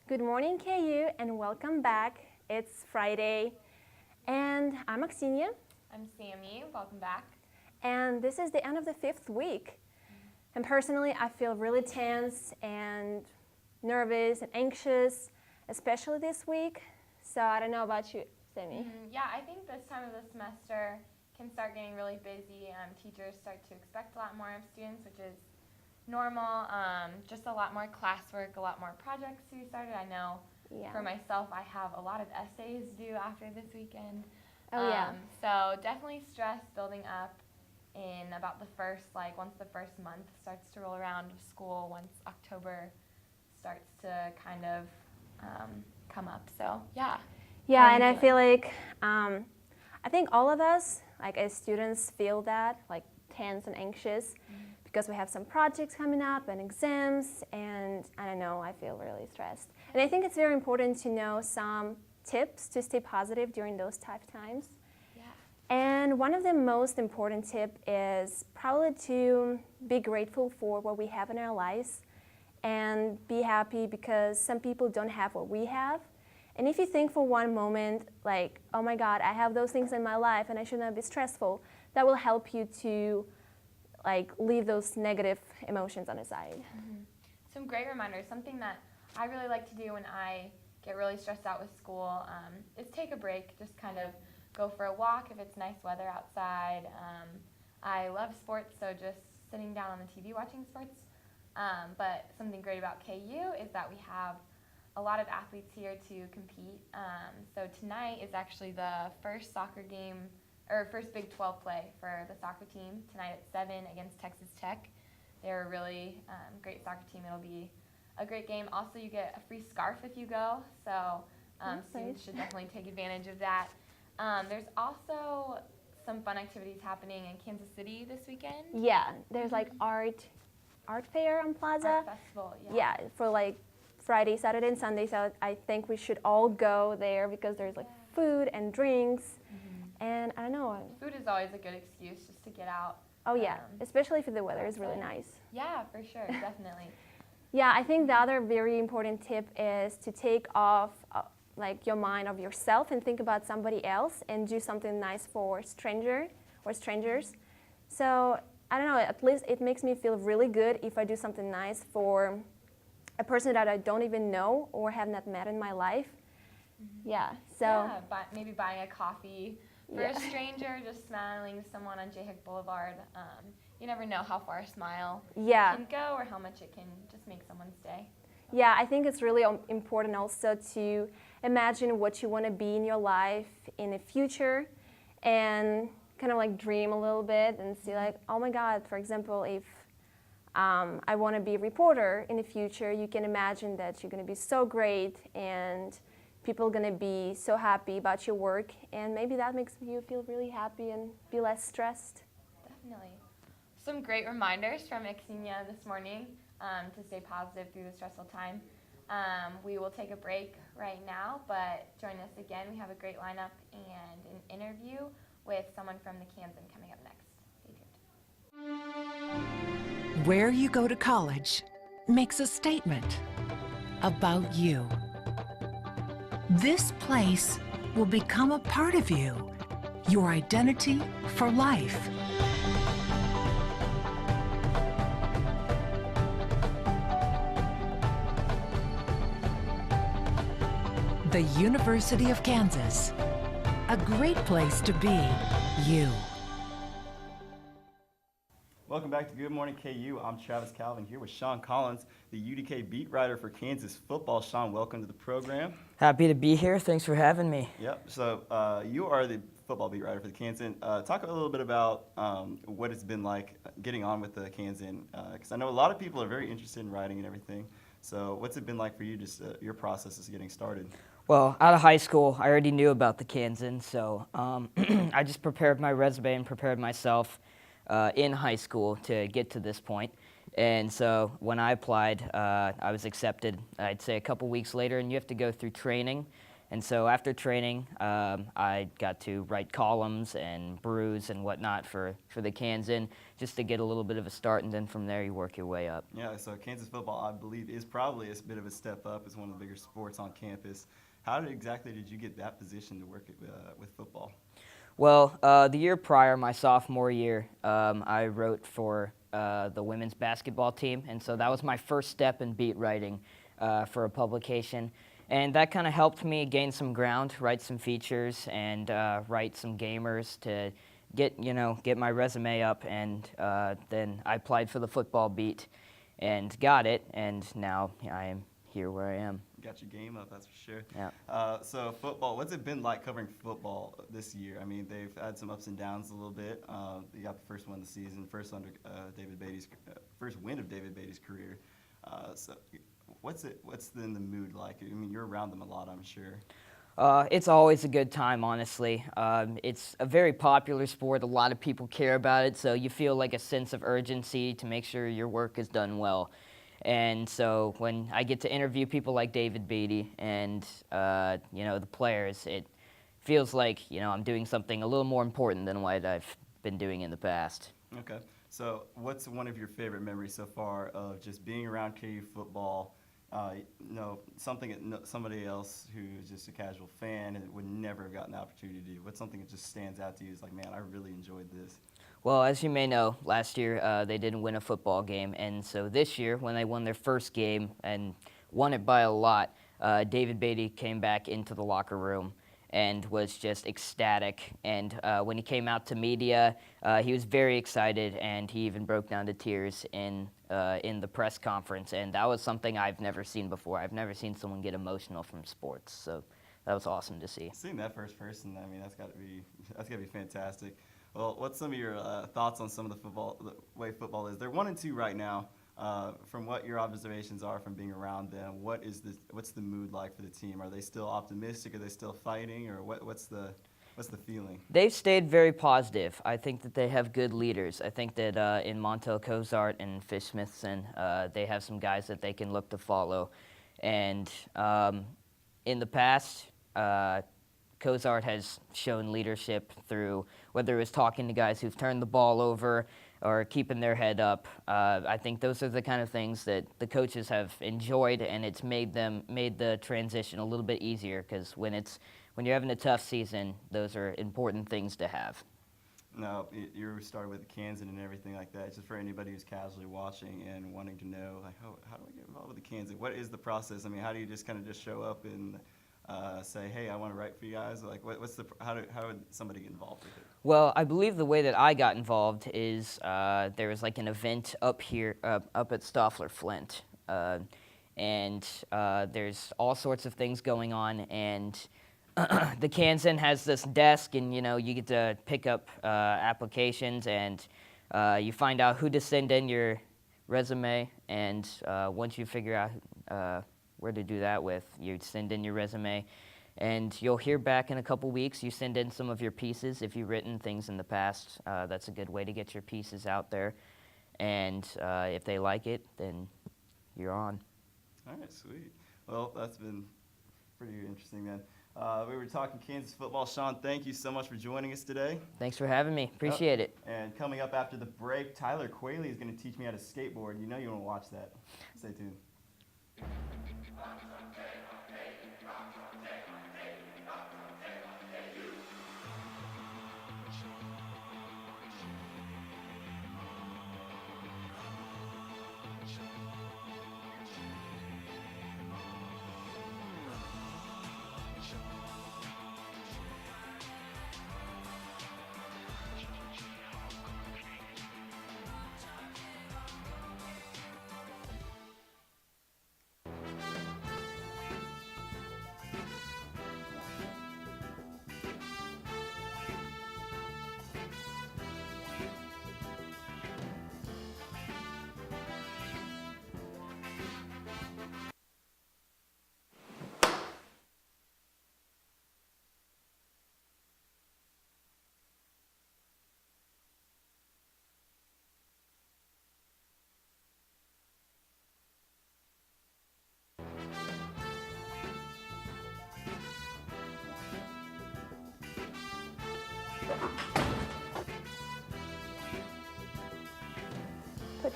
Good morning, KU, and welcome back. It's Friday, and I'm Axinia. I'm Sammy. Welcome back. And this is the end of the 5th week. And personally, I feel really tense and nervous and anxious, especially this week. So I don't know about you, Sammy. Yeah, I think this time of the semester can start getting really busy. Teachers start to expect a lot more of students, which is normal. Just a lot more classwork, a lot more projects to be started. I know for myself, I have a lot of essays due after this weekend. So definitely stress building up in about the first, once the first month starts to roll around of school, once October starts to kind of come up. So yeah. Yeah, and I feel like, I think all of us, as students, feel that, tense and anxious. Because we have some projects coming up and exams, and I don't know, I feel really stressed. And I think it's very important to know some tips to stay positive during those tough times. Yeah. And one of the most important tips is probably to be grateful for what we have in our lives and be happy because some people don't have what we have. And if you think for one moment, oh my God, I have those things in my life and I should not be stressful, that will help you to leave those negative emotions on the side. Some great reminders. Something that I really like to do when I get really stressed out with school is take a break, just kind of go for a walk if it's nice weather outside. I love sports, so just sitting down on the TV watching sports. But something great about KU is that we have a lot of athletes here to compete. So tonight is actually the first soccer game or first Big 12 play for the soccer team tonight at 7 against Texas Tech. They're a really great soccer team. It'll be a great game. Also, you get a free scarf if you go, so students should definitely take advantage of that. There's also some fun activities happening in Kansas City this weekend. Yeah, there's art fair on Plaza. Art festival, yeah. Yeah, for Friday, Saturday, and Sunday, so I think we should all go there because there's food and drinks. And I don't know. Food is always a good excuse just to get out. Oh yeah, especially if the weather is really nice. Yeah, for sure, definitely. Yeah, I think the other very important tip is to take off your mind of yourself and think about somebody else and do something nice for strangers. So I don't know, at least it makes me feel really good if I do something nice for a person that I don't even know or have not met in my life. Yeah, so. Yeah, maybe buying a coffee for a stranger, just smiling to someone on Jayhawk Boulevard. You never know how far a smile can go or how much it can just make someone's day. Yeah, I think it's really important also to imagine what you want to be in your life in the future and kind of dream a little bit and see oh my God, for example, if I want to be a reporter in the future, you can imagine that you're going to be so great and people are going to be so happy about your work, and maybe that makes you feel really happy and be less stressed. Definitely. Some great reminders from Axinia this morning to stay positive through the stressful time. We will take a break right now, but join us again. We have a great lineup and an interview with someone from the Kansan coming up next. Stay tuned. Where you go to college makes a statement about you. This place will become a part of you, your identity for life. The University of Kansas, a great place to be you. Welcome back to Good Morning KU. I'm Travis Calvin here with Sean Collins, the UDK beat writer for Kansas football. Sean, welcome to the program. Happy to be here. Thanks for having me. Yep. So you are the football beat writer for the Kansan. Talk a little bit about what it's been like getting on with the Kansan, because I know a lot of people are very interested in writing and everything. So what's it been like for you, just your process is getting started? Well, out of high school, I already knew about the Kansan, so I just prepared my resume and prepared myself in high school to get to this point. And so when I applied, I was accepted, I'd say a couple weeks later, and you have to go through training. And so after training, I got to write columns and brews and whatnot for the Kansan, just to get a little bit of a start, and then from there you work your way up. Yeah, so Kansas football, I believe, is probably a bit of a step up. It's one of the bigger sports on campus. How exactly did you get that position to work with football? Well, the year prior, my sophomore year, I wrote for the women's basketball team, and so that was my first step in beat writing for a publication. And that kind of helped me gain some ground, write some features, and write some gamers to get my resume up. And then I applied for the football beat and got it, and now I am here where I am. Got your game up, that's for sure. Yeah. So football, what's it been like covering football this year? I mean, they've had some ups and downs a little bit. You got the first win of the season, first win of David Beatty's career. So what's then the mood like? I mean, you're around them a lot, I'm sure. It's always a good time, honestly. It's a very popular sport. A lot of people care about it, so you feel like a sense of urgency to make sure your work is done well. And so when I get to interview people like David Beatty and the players, it feels like I'm doing something a little more important than what I've been doing in the past. Okay. So what's one of your favorite memories so far of just being around KU football? Something that somebody else who's just a casual fan and would never have gotten the opportunity to do. What's something that just stands out to you? Is like, man, I really enjoyed this. Well, as you may know, last year they didn't win a football game, and so this year, when they won their first game and won it by a lot, David Beatty came back into the locker room and was just ecstatic. And when he came out to media, he was very excited, and he even broke down to tears in the press conference. And that was something I've never seen before. I've never seen someone get emotional from sports, so that was awesome to see. Seeing that first person, I mean, that's got to be fantastic. Well, what's some of your thoughts on some of the way football is? They're 1-2 right now. From what your observations are from being around them, what's the mood like for the team? Are they still optimistic? Are they still fighting? Or what's the feeling? They've stayed very positive. I think that they have good leaders. I think that in Montel Cozart and Fish Smithson, they have some guys that they can look to follow. And in the past, Cozart has shown leadership through whether it was talking to guys who've turned the ball over or keeping their head up. I think those are the kind of things that the coaches have enjoyed, and it's made the transition a little bit easier, because when you're having a tough season, those are important things to have. Now, you started with the Kansan and everything like that. Just for anybody who's casually watching and wanting to know, like, how do I get involved with the Kansan? What is the process? I mean, how do you just kind of just show up and say, hey, I want to write for you guys? Like, how would somebody get involved with it? Well, I believe the way that I got involved is there was like an event up here, up at Stoffler Flint, and there's all sorts of things going on, and the Kansan has this desk, and you get to pick up applications, and you find out who to send in your resume, and once you figure out where to do that with, you send in your resume, and you'll hear back in a couple weeks. You send in some of your pieces. If you've written things in the past, that's a good way to get your pieces out there, and if they like it, then you're on. All right, sweet. Well, that's been pretty interesting, man. We were talking Kansas football. Sean, thank you so much for joining us today. Thanks for having me. Appreciate it. And coming up after the break, Tyler Kweli is going to teach me how to skateboard. You know you want to watch that. Stay tuned.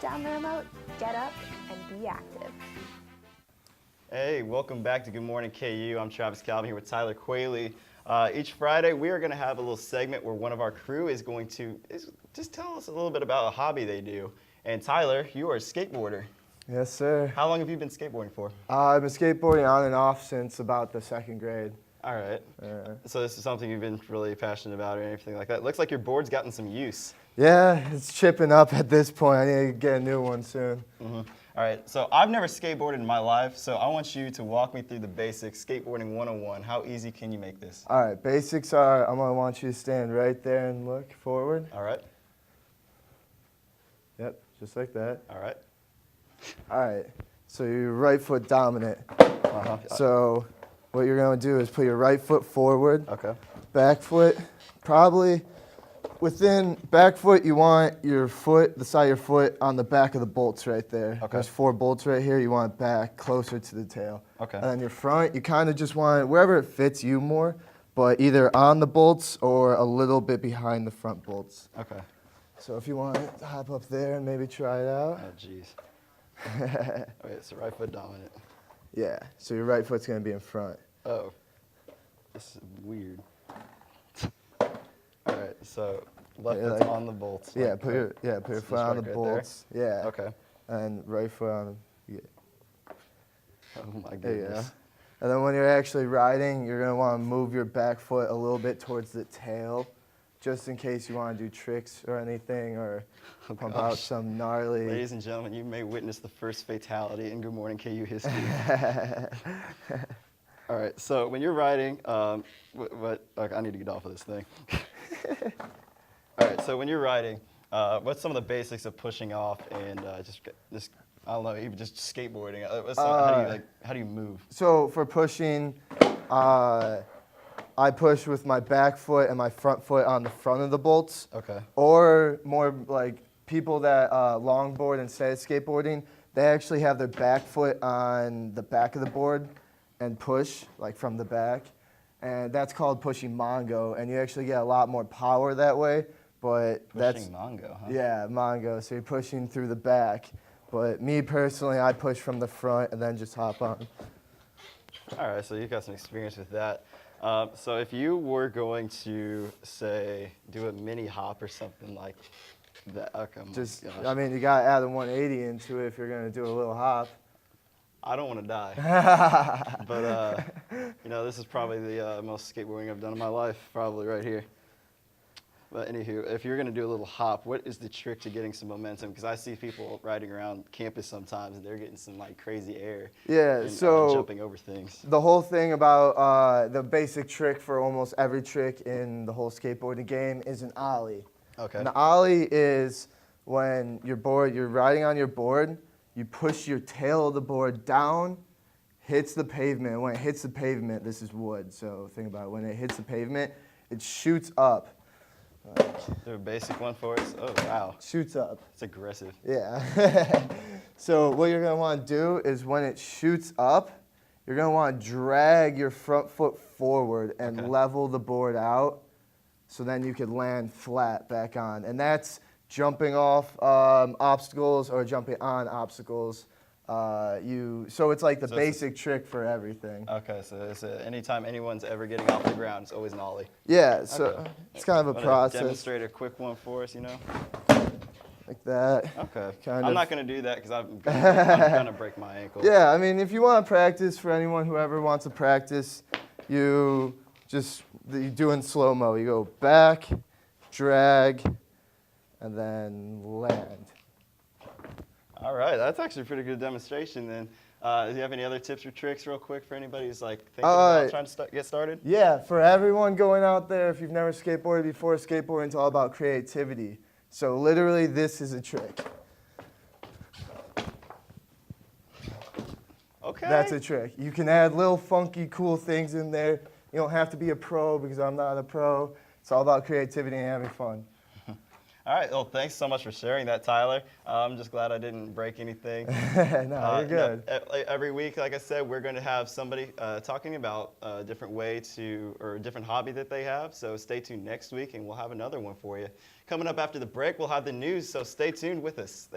down the remote, get up, and be active. Hey, welcome back to Good Morning KU. I'm Travis Calvin here with Tyler Kweli. Each Friday, we are going to have a little segment where one of our crew is going to just tell us a little bit about a hobby they do. And Tyler, you are a skateboarder. Yes, sir. How long have you been skateboarding for? I've been skateboarding on and off since about the 2nd grade. All right. So this is something you've been really passionate about or anything like that. Looks like your board's gotten some use. Yeah, it's chipping up at this point. I need to get a new one soon. All right, so I've never skateboarded in my life, so I want you to walk me through the basics, skateboarding 101. How easy can you make this? All right, basics are I'm going to want you to stand right there and look forward. All right. Yep, just like that. All right. All right, so your right foot dominant. So what you're going to do is put your right foot forward. Okay. Back foot, probably within back foot, you want your foot, the side of your foot, on the back of the bolts right there. Okay. There's 4 bolts right here. You want it back closer to the tail. Okay. And then your front, you kind of just want it wherever it fits you more, but either on the bolts or a little bit behind the front bolts. Okay. So if you want to hop up there and maybe try it out. Oh, jeez. Okay, so right foot dominant. Yeah, so your right foot's going to be in front. Oh, this is weird. All right, so left Yeah, foot's like- on the bolts. Yeah, like put your that. foot Just on like the right bolts. Yeah. there? Okay. And right foot on the. Yeah. Oh my There you go. goodness. And then when you're actually riding, you're going to want to move your back foot a little bit towards the tail, just in case you want to do tricks or anything, or pump out gosh. some gnarly. Ladies and gentlemen, you may witness the first fatality in Good Morning KU history. All right, so when you're riding, okay, I need to get off of this thing. All right, so when you're riding, what's some of the basics of pushing off and just I don't know, even just skateboarding? How do you move? So for pushing, I push with my back foot and my front foot on the front of the bolts. Okay. Or more like people that longboard instead of skateboarding, they actually have their back foot on the back of the board and push like from the back. And that's called pushing Mongo. And you actually get a lot more power that way. But Pushing Mongo, huh? Yeah, Mongo. So you're pushing through the back. But me personally, I push from the front and then just hop on. All right, so you've got some experience with that. So if you were going to, say, do a mini hop or something like that, okay, my Just, gosh. I mean, you got to add a 180 into it if you're going to do a little hop. I don't want to die. But, this is probably the most skateboarding I've done in my life, probably right here. But anywho, if you're going to do a little hop, what is the trick to getting some momentum? Because I see people riding around campus sometimes, and they're getting some like crazy air. Yeah, and, so jumping over things. the whole thing about the basic trick for almost every trick in the whole skateboarding game is an ollie. Okay. An ollie is when you're riding on your board, you push your tail of the board down, hits the pavement. When it hits the pavement, this is wood, so think about it. When it hits the pavement, it shoots up. Is there a basic one for us? Oh, wow. Shoots up. It's aggressive. Yeah. So what you're going to want to do is when it shoots up, you're going to want to drag your front foot forward and Okay. level the board out so then you could land flat back on. And that's jumping off obstacles or jumping on obstacles. So it's like the So it's basic trick for everything. Okay, so anytime anyone's ever getting off the ground, it's always an ollie. Yeah, so Okay. it's kind of a Wanna process Demonstrate a quick one for us, like that. Okay. Kind I'm of. not going to do that because I'm going to break my ankle. Yeah, I mean, if you want to practice, for anyone who ever wants to practice, you do in slow-mo. You go back, drag, and then land. All right, that's actually a pretty good demonstration then. Do you have any other tips or tricks real quick for anybody who's like thinking about trying to get started? Yeah, for everyone going out there, if you've never skateboarded before, skateboarding's all about creativity. So literally, this is a trick. Okay. That's a trick. You can add little funky, cool things in there. You don't have to be a pro because I'm not a pro. It's all about creativity and having fun. All right, well, thanks so much for sharing that, Tyler. I'm just glad I didn't break anything. No, you're good. Every week, like I said, we're going to have somebody talking about a different way or a different hobby that they have. So stay tuned next week, and we'll have another one for you. Coming up after the break, we'll have the news, so stay tuned with us.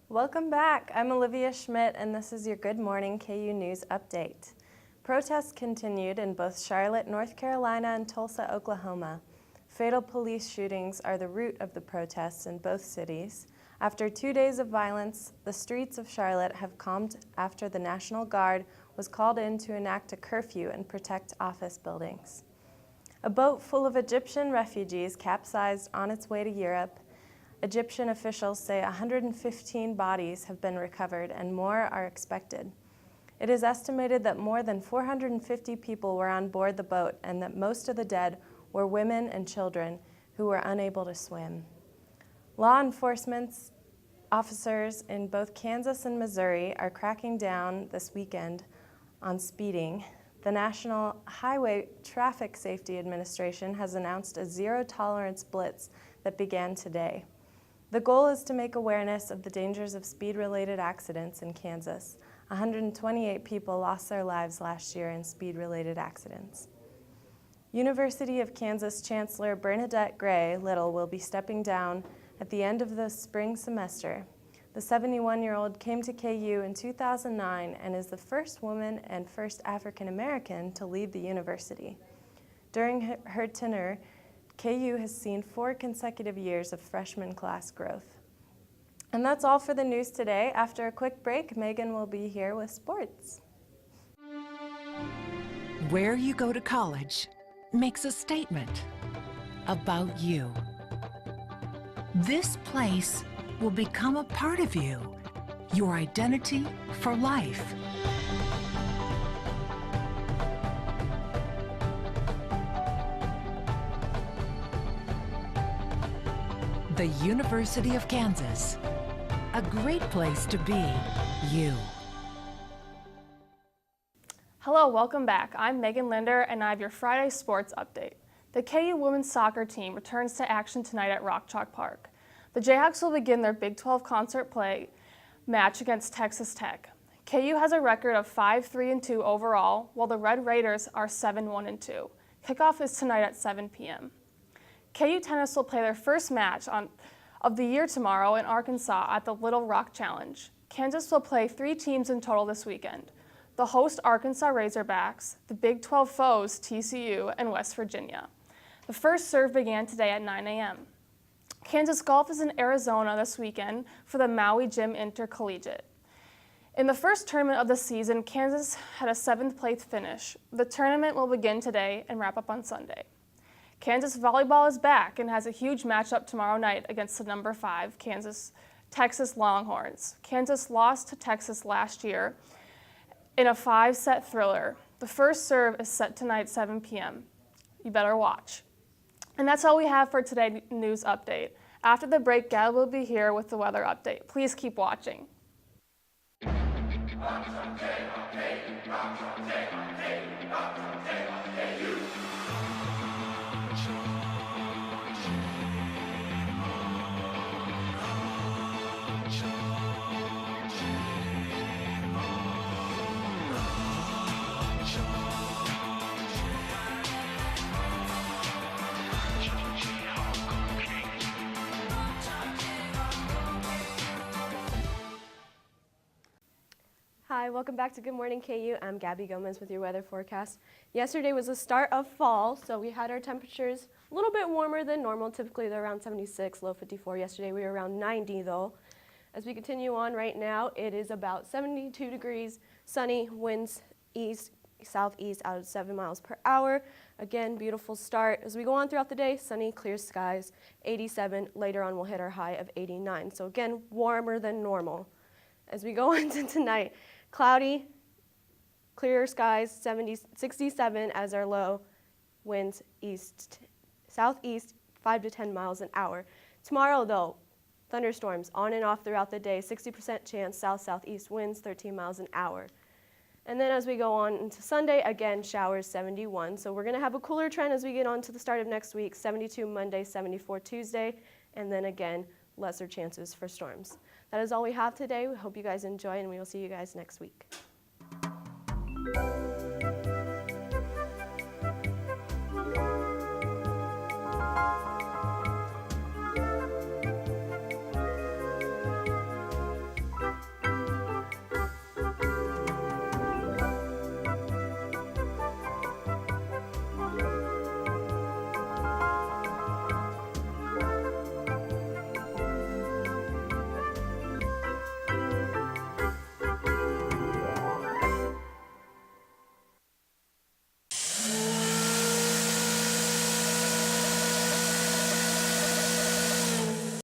Welcome back. I'm Olivia Schmidt, and this is your Good Morning KU News Update. Protests continued in both Charlotte, North Carolina, and Tulsa, Oklahoma. Fatal police shootings are the root of the protests in both cities. After 2 days of violence, the streets of Charlotte have calmed after the National Guard was called in to enact a curfew and protect office buildings. A boat full of Egyptian refugees capsized on its way to Europe. Egyptian officials say 115 bodies have been recovered and more are expected. It is estimated that more than 450 people were on board the boat and that most of the dead were women and children who were unable to swim. Law enforcement officers in both Kansas and Missouri are cracking down this weekend on speeding. The National Highway Traffic Safety Administration has announced a zero-tolerance blitz that began today. The goal is to make awareness of the dangers of speed-related accidents in Kansas. 128 people lost their lives last year in speed-related accidents. University of Kansas Chancellor Bernadette Gray Little will be stepping down at the end of the spring semester. The 71-year-old came to KU in 2009 and is the first woman and first African American to lead the university. During her tenure, KU has seen 4 consecutive years of freshman class growth. And that's all for the news today. After a quick break, Megan will be here with sports. Where you go to college makes a statement about you. This place will become a part of you, your identity for life. The University of Kansas, a great place to be you. Hello, welcome back. I'm Megan Linder, and I have your Friday sports update. The KU women's soccer team returns to action tonight at Rock Chalk Park. The Jayhawks will begin their Big 12 concert play match against Texas Tech. KU has a record of 5-3-2 overall, while the Red Raiders are 7-1-2. Kickoff is tonight at 7 p.m. KU tennis will play their first match of the year tomorrow in Arkansas at the Little Rock Challenge. Kansas will play 3 teams in total this weekend. The host Arkansas Razorbacks, the Big 12 foes TCU, and West Virginia. The first serve began today at 9 a.m. Kansas Golf is in Arizona this weekend for the Maui Jim Intercollegiate. In the first tournament of the season, Kansas had a 7th place finish. The tournament will begin today and wrap up on Sunday. Kansas volleyball is back and has a huge matchup tomorrow night against the number 5 Texas Longhorns. Kansas lost to Texas last year in a 5-set thriller. The first serve is set tonight at 7 p.m. You better watch. And that's all we have for today's news update. After the break, Gab will be here with the weather update. Please keep watching. Hi, welcome back to Good Morning KU. I'm Gabby Gomez with your weather forecast. Yesterday was the start of fall, so we had our temperatures a little bit warmer than normal. Typically they're around 76, low 54. Yesterday we were around 90 though. As we continue on right now, it is about 72 degrees, sunny, winds east, southeast out of 7 miles per hour. Again, beautiful start. As we go on throughout the day, sunny, clear skies, 87. Later on we'll hit our high of 89. So again, warmer than normal. As we go into tonight, cloudy, clear skies, 67 as our low, winds southeast, 5 to 10 miles an hour. Tomorrow though, Thunderstorms on and off throughout the day, 60% chance south-southeast winds, 13 miles an hour. And then as we go on into Sunday, again, showers, 71. So we're going to have a cooler trend as we get on to the start of next week, 72 Monday, 74 Tuesday, and then again, lesser chances for storms. That is all we have today. We hope you guys enjoy, and we will see you guys next week.